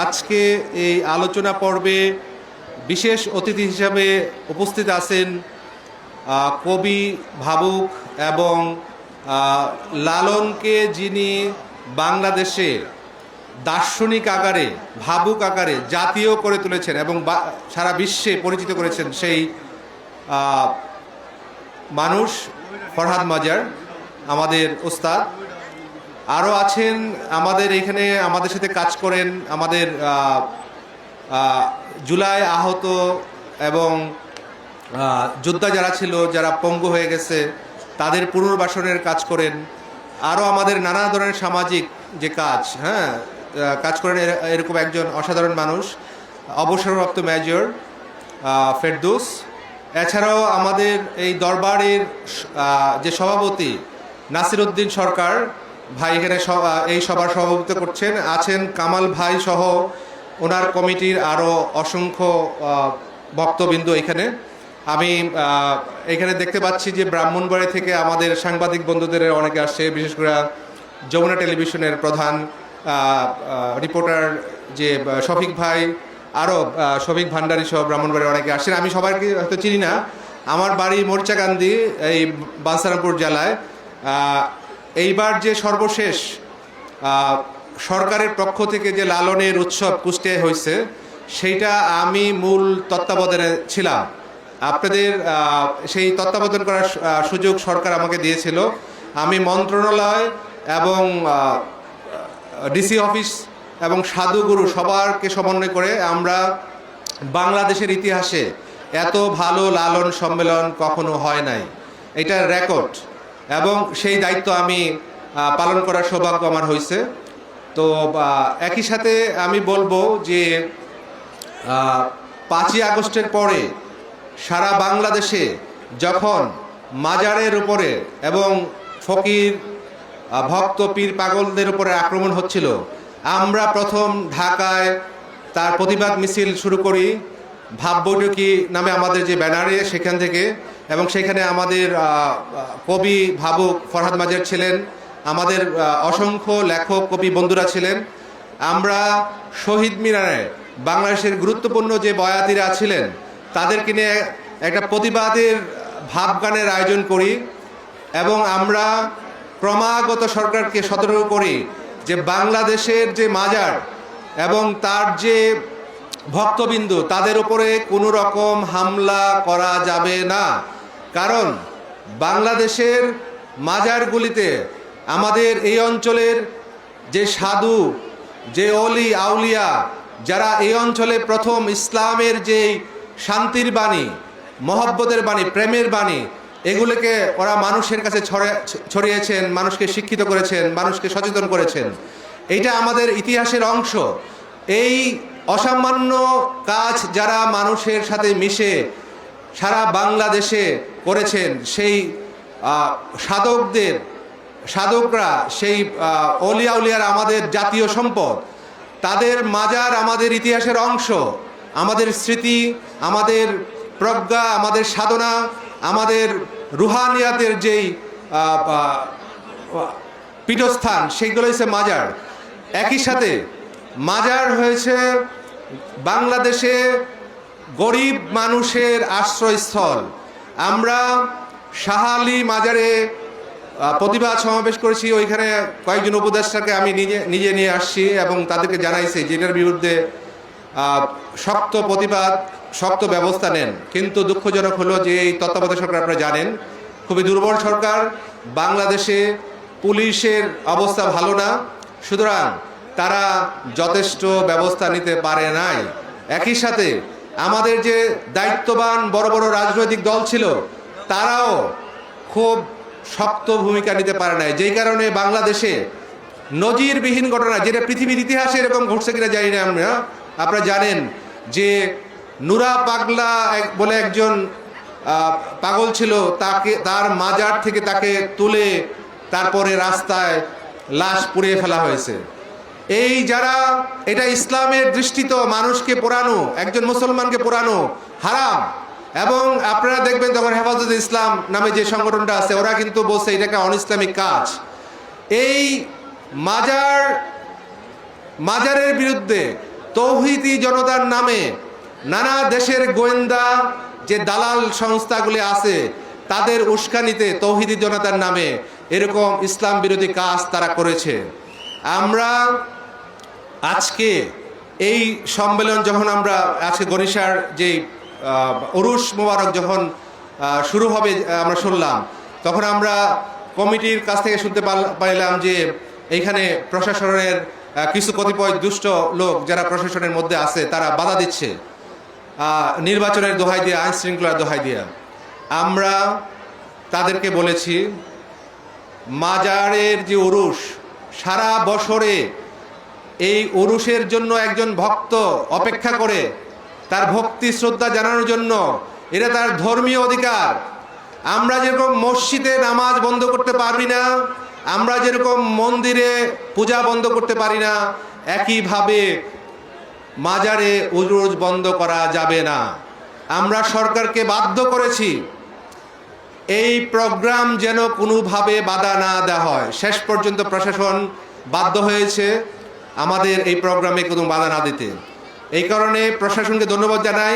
আজকে এই আলোচনা পর্বে বিশেষ অতিথি হিসাবে উপস্থিত আছেন কবি, ভাবুক এবং লালনকে যিনি বাংলাদেশে দার্শনিক আকারে, ভাবুক আকারে জাতীয় করে তুলেছেন এবং সারা বিশ্বে পরিচিত করেছেন সেই মানুষ ফরহাদ মাজার, আমাদের ওস্তাদ। আরও আছেন আমাদের এখানে, আমাদের সাথে কাজ করেন, আমাদের জুলাই আহত এবং যোদ্ধা যারা ছিল, যারা পঙ্গু হয়ে গেছে, তাদের পুনর্বাসনের কাজ করেন। আরও আমাদের নানা ধরনের সামাজিক যে কাজ কাজ করেন এরকম একজন অসাধারণ মানুষ, অবসরপ্রাপ্ত মেজর ফেরদৌস। এছাড়াও আমাদের এই দরবারের যে সভাপতি নাসির উদ্দিন সরকার ভাই এখানে এই সভার সভাপতিত্ব করছেন। আছেন কামাল ভাই সহ ওনার কমিটির আরও অসংখ্য ভক্তবৃন্দ এখানে। আমি এখানে দেখতে পাচ্ছি যে ব্রাহ্মণবাড়ি থেকে আমাদের সাংবাদিক বন্ধুদের অনেকে আসছে, বিশেষ করে যমুনা টেলিভিশনের প্রধান রিপোর্টার যে শফিক ভাই, আরও শফিক ভান্ডারী সহ ব্রাহ্মণবাড়ির অনেকে আসছেন। আমি সবাইকে হয়তো চিনি না। আমার বাড়ি মরিচাকান্দি, এই বাঞ্ছারামপুর জেলায়। এইবার যে সর্বশেষ সরকারের পক্ষ থেকে যে লালনের উৎসব কুষ্টিয়ায় হয়েছে, সেইটা আমি মূল তত্ত্বাবধানে ছিলাম। আপনাদের সেই তত্ত্বাবধান করার সুযোগ সরকার আমাকে দিয়েছিল। আমি মন্ত্রণালয় এবং ডিসি অফিস এবং সাধুগুরু সবারকে সমন্বয় করে আমরা বাংলাদেশের ইতিহাসে এত ভালো লালন সম্মেলন কখনো হয় নাই, এটা রেকর্ড। এবং সেই দায়িত্ব আমি পালন করার সৌভাগ্য আমার হয়েছে। তো একই সাথে আমি বলবো যে 5ই আগস্টের পরে সারা বাংলাদেশে যখন মাজারের উপরে এবং ফকির, ভক্ত, পীর, পাগলদের উপরে আক্রমণ হচ্ছিল, আমরা প্রথম ঢাকায় তার প্রতিবাদ মিছিল শুরু করি ভাববৈঠকি নামে আমাদের যে ব্যানারে, সেখান থেকে। এবং সেখানে আমাদের কবি, ভাবুক ফরহাদ মাজার ছিলেন, আমাদের অসংখ্য লেখক, কবি বন্ধুরা ছিলেন। আমরা শহীদ মিনারে বাংলাদেশের গুরুত্বপূর্ণ যে বয়াতিরা ছিলেন তাদেরকে নিয়ে একটা প্রতিবাদের ভাবগানের আয়োজন করি এবং আমরা ক্রমাগত সরকারকে সতর্ক করি যে বাংলাদেশের যে মাজার এবং তার যে ভক্তবিন্দু, তাদের উপরে কোনো রকম হামলা করা যাবে না। কারণ বাংলাদেশের মাজারগুলিতে আমাদের এই অঞ্চলের যে সাধু, যে অলি আউলিয়া, যারা এই অঞ্চলে প্রথম ইসলামের যে শান্তির বাণী, মহব্বতের বাণী, প্রেমের বাণী, এগুলোকে ওরা মানুষের কাছে ছড়িয়েছেন, মানুষকে শিক্ষিত করেছেন, মানুষকে সচেতন করেছেন। এইটা আমাদের ইতিহাসের অংশ। এই অসামান্য কাজ যারা মানুষের সাথে মিশে সারা বাংলাদেশে করেছেন, সেই সাধকরা, সেই অলিয়া উলিয়ার আমাদের জাতীয় সম্পদ, তাদের মাজার আমাদের ইতিহাসের অংশ, আমাদের স্মৃতি, আমাদের প্রজ্ঞা, আমাদের সাধনা, আমাদের রুহানিয়াতের যেই পীঠস্থান, সেইগুলো হচ্ছে মাজার। একই সাথে মাজার হয়েছে বাংলাদেশে গরিব মানুষের আশ্রয়স্থল। আমরা শাহ আলী মাজারে প্রতিবাদ সমাবেশ করেছি, ওইখানে কয়েকজন উপদেষ্টাকে আমি নিজে নিয়ে আসছি এবং তাদেরকে জানাইছি যেটার বিরুদ্ধে শক্ত প্রতিবাদ, শক্ত ব্যবস্থা নেন। কিন্তু দুঃখজনক হলো যে এই তত্ত্বাবধায়ক সরকার, আপনারা জানেন, খুবই দুর্বল সরকার। বাংলাদেশে পুলিশের অবস্থা ভালো না, সুতরাং তারা যথেষ্ট ব্যবস্থা নিতে পারে নাই। একই সাথে আমাদের যে দায়িত্ববান বড় বড় রাজনৈতিক দল ছিল, তারাও খুব শক্ত ভূমিকা নিতে পারে নাই, যেই কারণে বাংলাদেশে নজিরবিহীন ঘটনা, যেটা পৃথিবীর ইতিহাসে এরকম ঘটছে কিনা জানি না, আপনারা জানেন যে নুরা পাগলা বলে একজন পাগল ছিল, তার মাজার থেকে তাকে তুলে তারপরে রাস্তায় লাশ পুড়িয়ে ফেলা হয়েছে। এই যারা, এটা ইসলামের দৃষ্টিতে মানুষকে পোড়ানো, একজন মুসলমানকে পোড়ানো হারাম। এবং আপনারা দেখবেন যখন হেফাজতে ইসলাম নামে যে সংগঠনটা আছে, ওরা কিন্তু বলছে এটাকে অন ইসলামিক কাজ। এই মাজারের বিরুদ্ধে তৌহিদি জনতার নামে নানা দেশের গোয়েন্দা যে দালাল সংস্থাগুলি আছে তাদের উস্কানিতে তৌহিদি জনতার নামে এরকম ইসলাম বিরোধী কাজ তারা করেছে। আমরা আজকে এই সম্মেলন যখন আমরা আজকে গণিসার যে উরুস মোবারক যখন শুরু হবে আমরা শুনলাম, তখন আমরা কমিটির কাছ থেকে শুনতে পাইলাম যে এইখানে প্রশাসনের কিছু কতিপয় দুষ্ট লোক যারা প্রশাসনের মধ্যে আছে তারা বাধা দিচ্ছে নির্বাচনের দোহাই দিয়ে, আইন শৃঙ্খলার দোহাই দিয়ে। আমরা তাদেরকে বলেছি মাজারের যে উরুস সারা বছরে এই উরুসের জন্য একজন ভক্ত অপেক্ষা করে তার ভক্তি শ্রদ্ধা জানানোর জন্য, এটা তার ধর্মীয় অধিকার। আমরা যেরকম মসজিদে নামাজ বন্ধ করতে পারি না, আমরা যেরকম মন্দিরে পূজা বন্ধ করতে পারি না, একইভাবে মাজারে উরুস বন্ধ করা যাবে না। আমরা সরকারকে বাধ্য করেছি এই প্রোগ্রাম যেন কোনোভাবে বাধা না দেওয়া হয়। শেষ পর্যন্ত প্রশাসন বাধ্য হয়েছে আমাদের এই প্রোগ্রামে কোনো বাধা না দিতে। এই কারণে প্রশাসনকে ধন্যবাদ জানাই।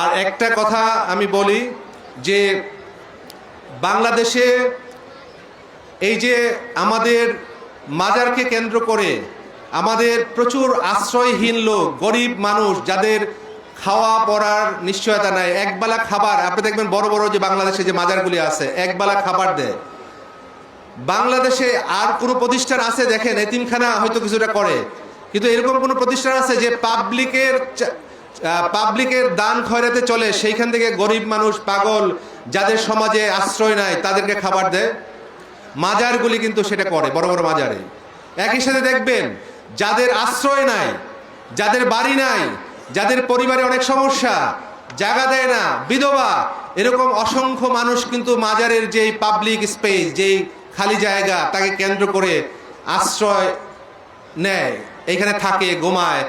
আর একটা কথা আমি বলি যে বাংলাদেশে এই যে আমাদের মাজারকে কেন্দ্র করে আমাদের প্রচুর আশ্রয়হীন লোক, গরিব মানুষ যাদের খাওয়া পড়ার নিশ্চয়তা নাই, একবেলা খাবার, আপনি দেখবেন বড় বড় যে বাংলাদেশে যে মাজারগুলি আছে একবেলা খাবার দেয়। বাংলাদেশে আর কোনো প্রতিষ্ঠান আছে দেখেন, এতিমখানা হয়তো কিছুটা করে, কিন্তু এরকম কোনো প্রতিষ্ঠান আছে যে পাবলিকের দান খয়রাতে চলে, সেইখান থেকে গরিব মানুষ, পাগল যাদের সমাজে আশ্রয় নাই তাদেরকে খাবার দেয়? মাজারগুলি কিন্তু সেটা করে, বড় বড় মাজারে। একই সাথে দেখবেন যাদের আশ্রয় নাই, যাদের বাড়ি নাই, যাদের পরিবারে অনেক সমস্যা, জায়গা দেয় না, বিধবা, এরকম অসংখ্য মানুষ কিন্তু মাজারের যেই পাবলিক স্পেস, যেই খালি জায়গা তাকে কেন্দ্র করে আশ্রয় নেয়, এইখানে থাকে, ঘুমায়।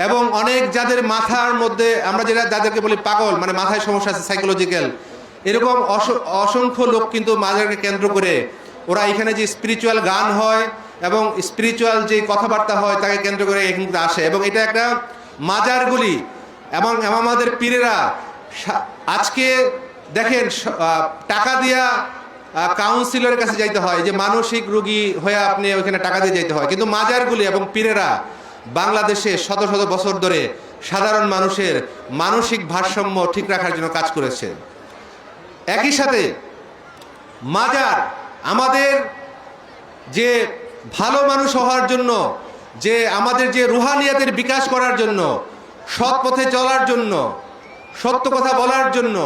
এবং অনেক যাদের মাথার মধ্যে, আমরা যাদেরকে বলি পাগল, মানে মাথায় সমস্যা আছে, সাইকোলজিক্যাল, এরকম অসংখ্য লোক কিন্তু মাজারকে কেন্দ্র করে ওরা এখানে যে স্পিরিচুয়াল গান হয় এবং স্পিরিচুয়াল যে কথাবার্তা হয় তাকে কেন্দ্র করে এখানে আসে। এবং এটা একটা মাজারগুলি এবং আমাদের পীরেরা আজকে দেখেন টাকা দিয়া কাউন্সিলরের কাছে যাইতে হয়, যে মানসিক রোগী হয়ে আপনি ওইখানে টাকা দিয়ে যাইতে হয়, কিন্তু মাজারগুলি এবং পীরেরা বাংলাদেশে শত শত বছর ধরে সাধারণ মানুষের মানসিক ভারসাম্য ঠিক রাখার জন্য কাজ করেছে। একই সাথে মাজার আমাদের যে ভালো মানুষ হওয়ার জন্য, যে আমাদের যে রুহানিয়াতের বিকাশ করার জন্য, সৎ পথে চলার জন্য, সত্য কথা বলার জন্য,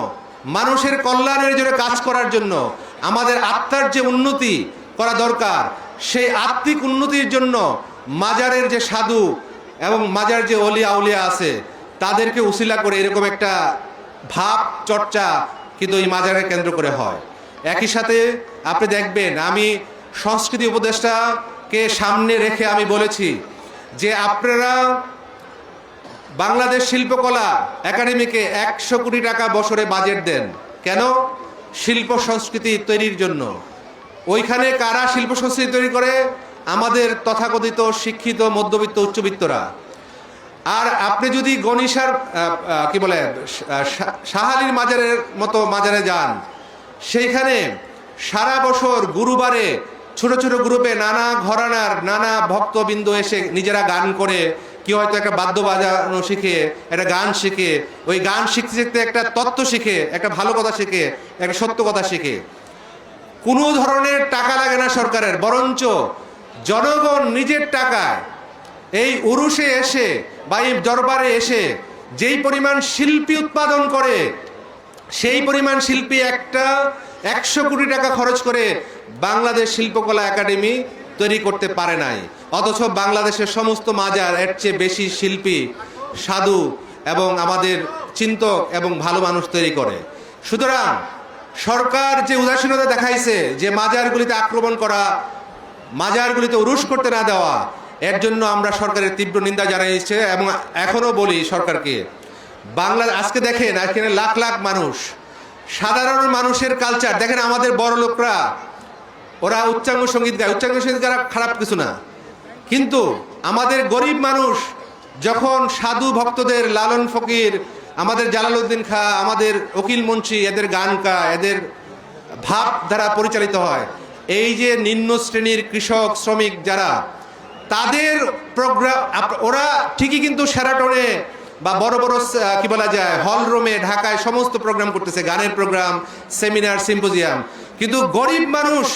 মানুষের কল্যাণের জন্য কাজ করার জন্য, আমাদের আত্মার যে উন্নতি করা দরকার, সেই আত্মিক উন্নতির জন্য মাজারের যে সাধু এবং মাজার যে অলিয়া উলিয়া আছে তাদেরকে উসিলা করে এরকম একটা ভাব চর্চা কিন্তু এই মাজারের কেন্দ্র করে হয়। একই সাথে আপনি দেখবেন, আমি সংস্কৃতি উপদেষ্টাকে সামনে রেখে আমি বলেছি যে আপনারা বাংলাদেশ শিল্পকলা একাডেমিকে 100 কোটি টাকা বছরে বাজেট দেন। কেন? শিল্প সংস্কৃতি তৈরির জন্য। ওইখানে কারা শিল্প সংস্কৃতি তৈরি করে? আমাদের তথাকথিত শিক্ষিত মধ্যবিত্ত উচ্চবিত্তরা। আর আপনি যদি গণিসার কি বলে শাহালির মাজারের মতো মাজারে যান, সেইখানে সারা বছর গুরুবারে ছোট ছোট গ্রুপে নানা ঘরানার নানা ভক্তবৃন্দ এসে নিজেরা গান করে, কি হয়তো একটা বাদ্য বাজানো শিখে, একটা গান শিখে, ওই গান শিখতে শিখতে একটা তত্ত্ব শিখে, একটা ভালো কথা শিখে, একটা সত্য কথা শিখে। কোনো ধরনের টাকা লাগে না সরকারের, বরঞ্চ জনগণ নিজের টাকায় এই উরুসে এসে বা এই দরবারে এসে যেই পরিমাণ শিল্পী উৎপাদন করে, সেই পরিমাণ শিল্পী একটা 100 কোটি টাকা খরচ করে বাংলাদেশ শিল্পকলা একাডেমি তৈরি করতে পারে নাই। অথচ বাংলাদেশের সমস্ত মাজার এর চেয়ে বেশি শিল্পী, সাধু এবং আমাদের চিন্তক এবং ভালো মানুষ তৈরি করে। সুতরাং সরকার যে উদাসীনতা দেখাইছে, যে মাজারগুলিতে আক্রমণ করা, মাজারগুলিতে উরুস করতে না দেওয়া, এর জন্য আমরা সরকারের তীব্র নিন্দা জানিয়েছি। এবং এখনও বলি সরকারকে, আজকে দেখেন এখানে লাখ লাখ মানুষ, সাধারণ মানুষের কালচার দেখেন। আমাদের বড় লোকরা ওরা উচ্চাঙ্গ সঙ্গীত গায়, উচ্চাঙ্গ সঙ্গীত গাওয়া খারাপ কিছু না, কিন্তু আমাদের গরিব মানুষ যখন সাধু ভক্তদের লালন ফকির, আমাদের জালালউদ্দিন খাঁ, আমাদের উকিল মুন্সি, এদের গান এদের ভাব দ্বারা পরিচালিত হয়, এই যে নিম্ন শ্রেণীর কৃষক শ্রমিক যারা, তাদের প্রোগ্রাম ওরা ঠিকই কিন্তু শেরাটনে বা বড় বড় কি বলা যায় হল রুমে ঢাকায় সমস্ত প্রোগ্রাম করতেছে, গানের প্রোগ্রাম, সেমিনার, সিম্পোজিয়াম, কিন্তু গরিব মানুষ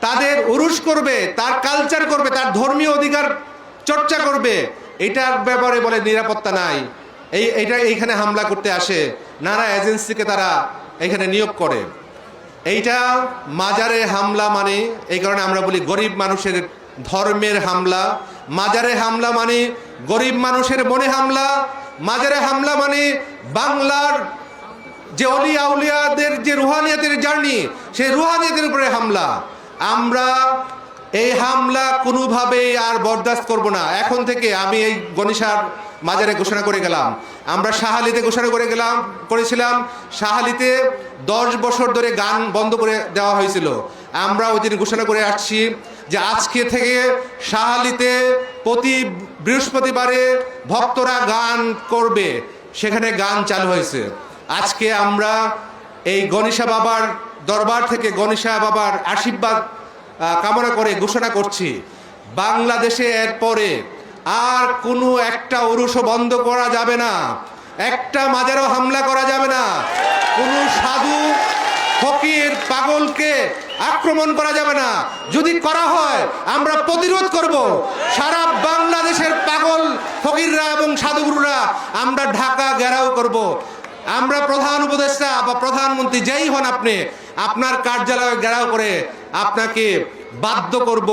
তাদের উরুস করবে, তার কালচার করবে, তার ধর্মীয় অধিকার চর্চা করবে, এটার ব্যাপারে বলে নিরাপত্তা নাই। এইখানে হামলা করতে আসে, নানা এজেন্সিকে তারা এখানে নিয়োগ করে। এইটা মাজারে হামলা মানে, এই কারণে আমরা বলি গরিব মানুষের ধর্মের হামলা। মাজারে হামলা মানে গরিব মানুষের মনে হামলা। মাজারে হামলা মানে বাংলার যে অলিয়া উলিয়াদের যে রুহানিয়াতের জার্নি, সেই রুহানিয়াতের উপরে হামলা। আমরা এই হামলা কোনোভাবেই আর বরদাস্ত করব না। এখন থেকে আমি এই গণিসার মাজারে ঘোষণা করে গেলাম, আমরা শাহালিতে ঘোষণা করেছিলাম, শাহালিতে 10 বছর ধরে গান বন্ধ করে দেওয়া হয়েছিল। আমরা ওই দিন ঘোষণা করে আসছি যে আজকে থেকে শাহালিতে প্রতি বৃহস্পতিবারে ভক্তরা গান করবে, সেখানে গান চালু হয়েছে। আজকে আমরা এই গণিসা বাবার দরবার থেকে গণিসা বাবার আশীর্বাদ কামনা করে ঘোষণা করছি, বাংলাদেশে এরপরে আর কোনো একটা উরুসও বন্ধ করা যাবে না, একটা মাজারও হামলা করা যাবে না, কোনো সাধু ফকির পাগলকে আক্রমণ করা যাবে না। যদি করা হয় আমরা প্রতিরোধ করব। সারা বাংলাদেশের পাগল ফকিররা এবং সাধুগুরুরা আমরা ঢাকা ঘেরাও করব। আমরা প্রধান উপদেষ্টা বা প্রধানমন্ত্রী যেই হন আপনি, আপনার কার্যালয় ঘেরাও করে আপনাকে বাধ্য করব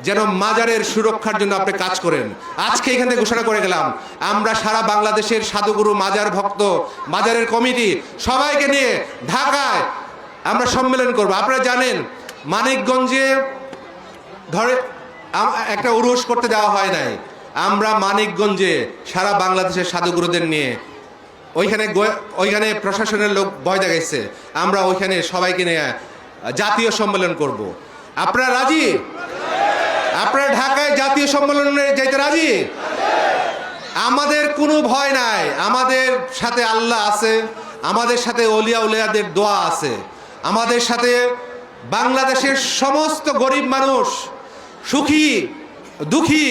যেন মাজারের সুরক্ষার জন্য আপনি কাজ করেন। আজকে এখান থেকে ঘোষণা করে গেলাম, আমরা সারা বাংলাদেশের সাধুগুরু, মাজার ভক্ত, মাজারের কমিটি সবাইকে নিয়ে ঢাকায় আমরা সম্মেলন করব। আপনারা জানেন মানিকগঞ্জে ধরে একটা উরুস করতে দেওয়া হয় নাই, আমরা মানিকগঞ্জে সারা বাংলাদেশের সাধুগুরুদের নিয়ে ওইখানে প্রশাসনের লোক ভয় দেখাইছে, আমরা ওইখানে সবাইকে নিয়ে জাতীয় সম্মেলন করব। আপনারা রাজি? আপনারা ঢাকায় জাতীয় সম্মেলনে যাইতে রাজি? আমাদের কোনো ভয় নাই, আমাদের সাথে আল্লাহ আছে, আমাদের সাথে অলিয়া উলিয়াদের দোয়া আছে, আমাদের সাথে বাংলাদেশের সমস্ত গরিব মানুষ, সুখী দুঃখী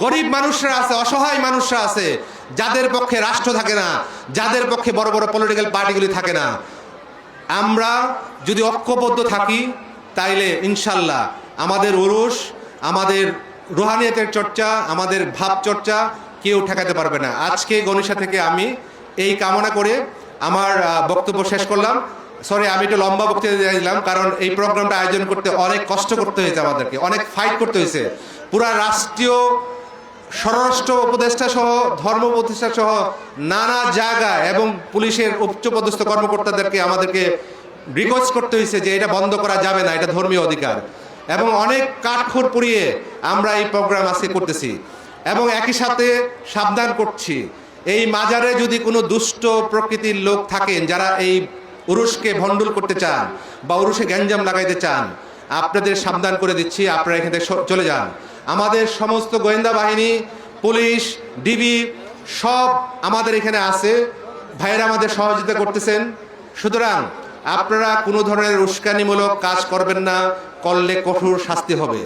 গরিব মানুষরা আছে, অসহায় মানুষরা আছে, যাদের পক্ষে রাষ্ট্র থাকে না, যাদের পক্ষে বড় বড় পলিটিক্যাল পার্টিগুলি থাকে না। আমরা যদি ঐক্যবদ্ধ থাকি তাইলে ইনশাল্লাহ আমাদের উরুস, আমাদের রুহানিয়াতের চর্চা, আমাদের ভাব চর্চা কেউ ঠেকাতে পারবে না। আজকে গণিসা থেকে আমি এই কামনা করে আমার বক্তব্য শেষ করলাম। সরি, আমি একটু লম্বা বক্তৃতা দিলাম, কারণ এই প্রোগ্রামটা আয়োজন করতে অনেক কষ্ট করতে হয়েছে, আমাদেরকে অনেক ফাইট করতে হয়েছে। পুরা রাষ্ট্রীয় স্বরাষ্ট্র উপদেষ্টা সহ, ধর্ম উপদেষ্টা সহ নানা জায়গায় এবং পুলিশের উচ্চপদস্থ কর্মকর্তাদেরকে আমাদেরকে রিকোয়েস্ট করতে হয়েছে যে এটা বন্ধ করা যাবে না, এটা ধর্মীয় অধিকার, এবং অনেক কাঠখড় পুড়িয়ে আমরা এই প্রোগ্রাম আজকে করতেছি। এবং একই সাথে সাবধান করছি, এই মাজারে যদি কোনো দুষ্ট প্রকৃতির লোক থাকেন যারা এই উরুসকে ভণ্ডুল করতে চান বা উরুসে গ্যাঞ্জাম লাগাইতে চান, আপনাদের সাবধান করে দিচ্ছি, আপনারা এখান থেকে চলে যান। আমাদের সমস্ত গোয়েন্দা বাহিনী, পুলিশ, ডিবি সব আমাদের এখানে আছে, ভাইয়েরা আমাদের সহযোগিতা করতেছেন। সুতরাং আপনারা কোনো ধরনের উস্কানিমূলক কাজ করবেন না, করলে কঠোর শাস্তি হবে।